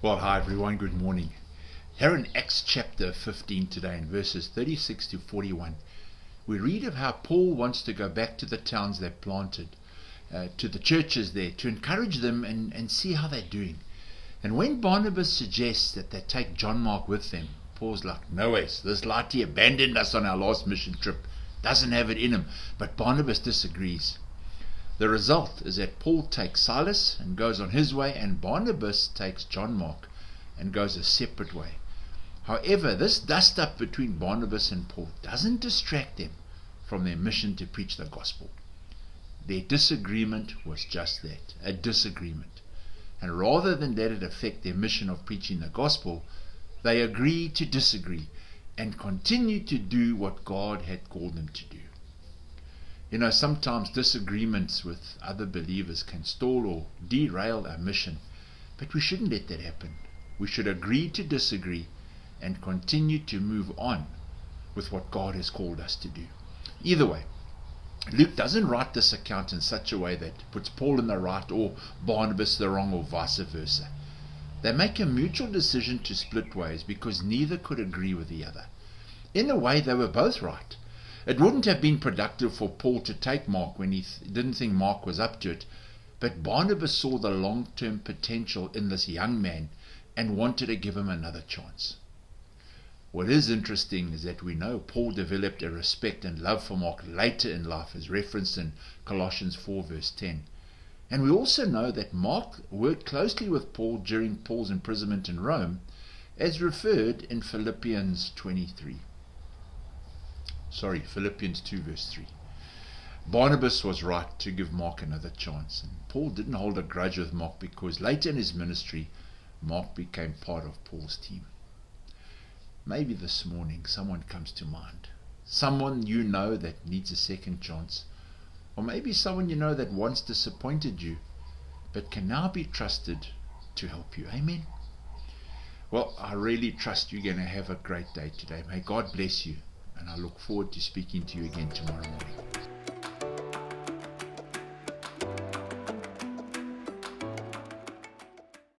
Well, hi everyone, good morning. Here in Acts chapter 15 today, in verses 36 to 41, we read of how Paul wants to go back to the towns they planted, to the churches there, to encourage them and see how they're doing. And when Barnabas suggests that they take John Mark with them, Paul's like, no ways, this laddie abandoned us on our last mission trip, doesn't have it in him. But Barnabas disagrees. The result is that Paul takes Silas and goes on his way, and Barnabas takes John Mark and goes a separate way. However, this dust-up between Barnabas and Paul doesn't distract them from their mission to preach the gospel. Their disagreement was just that, a disagreement. And rather than let it affect their mission of preaching the gospel, they agree to disagree and continue to do what God had called them to do. You know, sometimes disagreements with other believers can stall or derail our mission, but we shouldn't let that happen. We should agree to disagree and continue to move on with what God has called us to do. Either way, Luke doesn't write this account in such a way that puts Paul in the right or Barnabas the wrong or vice versa. They make a mutual decision to split ways because neither could agree with the other. In a way, they were both right. It wouldn't have been productive for Paul to take Mark when he didn't think Mark was up to it, but Barnabas saw the long-term potential in this young man and wanted to give him another chance. What is interesting is that we know Paul developed a respect and love for Mark later in life, as referenced in Colossians 4 verse 10. And we also know that Mark worked closely with Paul during Paul's imprisonment in Rome, as referred in Philippians 2 verse 3. Barnabas was right to give Mark another chance, and Paul didn't hold a grudge with Mark because later in his ministry, Mark became part of Paul's team. Maybe this morning someone comes to mind. Someone you know that needs a second chance. Or maybe someone you know that once disappointed you, but can now be trusted to help you. Amen? Well, I really trust you're going to have a great day today. May God bless you. And I look forward to speaking to you again tomorrow morning.